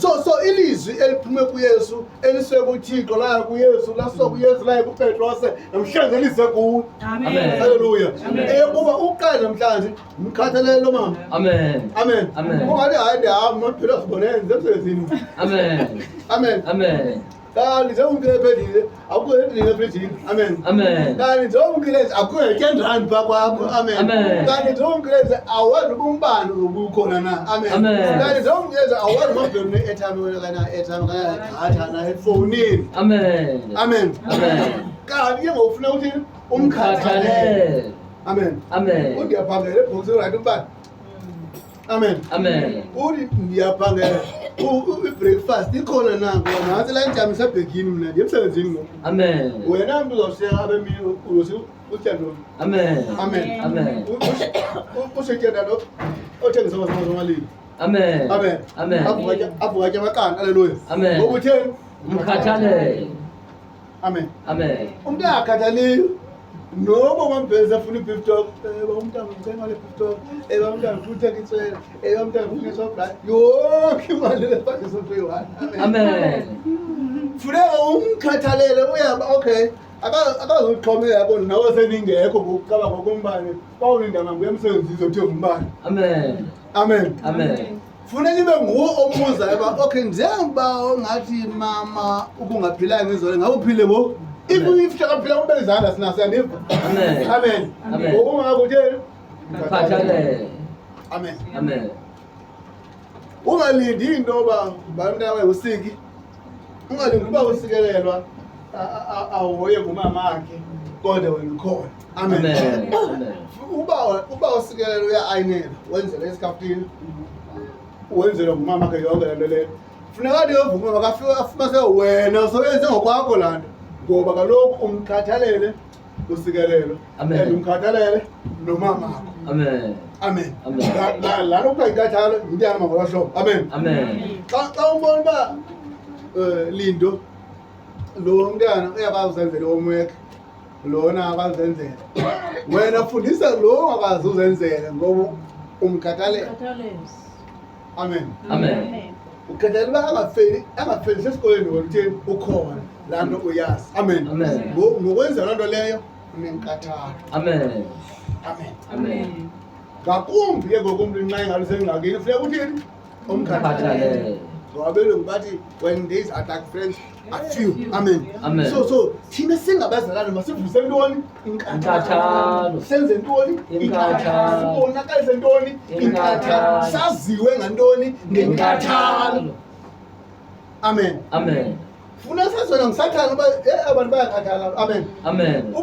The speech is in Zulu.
So ilizwi eliphume kuYesu elisuke kuThixo la kuYesu laso kuYesu la kuPetrose namhlanje lize kuwe. Amen. Haleluya. Kuba uqala namhlanje umkhathalele lo mama. Amen. Amen. Amen. Ungathi hayi amaphilo sibonenze emsebenzini. Amen. Amen. Amen. Kanti njengoba phedile akukho endlini efridgini. Amen. Amen. Kanti njengoba akukho i-10 kwakho. Amen. Amen. Kanti njengoba awazi umbani ubukhona na. Amen. Amen. Kanti njengoba awazi mabhelu ne-airtime wena kana airtime kana data na efonini. Amen. Amen. Amen. Kanti ke ngofuna ukuthi umkhathalele. Amen. Amen. Uyaphangela ebhokisini right umbani. Amen. Amen. Uthi ngiyaphangela i-breakfast ikhona nango nathi la njamisa ebhekini mina nje emsebenzini ngo. Amen. Wena mntu uzawushiya abemini uthi utyando. Amen. Amen. Amen. Ushiyela lo othengisa amalini. Amen. Amen. Amen. Avuka amaqanda haleluya. Amen. Ngokutheni? Umkhathalele. Amen. Amen. Umuntu akhathaliyo noma ngambheza afuna i-beef talk bamntana ngicela le beef talk bamntana ngifuna ngitswela bamntana ngifuna isobra yonke imali lephandle sokuyiwana. Amen. Funeka umkhathalele uyaba okay akazoxhomela yabo nawe seningekho ngokuqaba ngokumbane bawulinda ngambuye emsebenzini uzothenga umbane. Amen. Amen. Amen. Funeka ibe nguwo omuzayo ba okay njengoba ngathi mama ubungaphilanga ngizole ngabe uphile ngo if akaphila umbezana sina siyaniva. Amen. Amen. Amen. Ngokungakutheni Umkhathalele. Amen. Amen. Ungalindi into ba bantwana usiki ungalindi kuba usikelelwa awoye ngumama wakhe kodwa wena ukhona. Amen. Amen. Uba usikelelwa uya-ayinela wenzela esikhaftini wenzelwa ngumama wakhe yonke lento leyo funeka ndiyovuma makafika afumase wena soyenze ngokwakho laa nto ngoba kaloku umkhathalele usikelelo and umkhathalele nomama wakho. Amen. Amen. Amen. Lalo kuthiwa inkathalo into yahamba ngolaa hlobo. Amen. Amen. Xa umbona uba Lindo lo mntana uyakwazi uzenzela homework lona akazenzela wena fundisa lo ongakwazi uzenzela ngoba umkhathalele. Amen. Amen. Ukhathalele uba angafeli sesikoleni wolutheni ukhona laa nto uyazi. Amen. Amen. Ngokwenza loo nto leyo unenkathalo. Amen. Amen. Amen. Ngakumbi ke ngoku umntu inxa engalusengxakini funeka uthini Umkhathalele. ngoba abelungu bathi when days attack friends are few. Amen. Amen. So thina singabazalwane masivuse ntoni Inkathalo. senze ntoni Inkathalo. sibonakalise ntoni Inkathalo. saziwe ngantoni ngenkathalo. Amen. Amen. Funa sazona ngisathana uba abantu bayakhathala. Amen. Amen.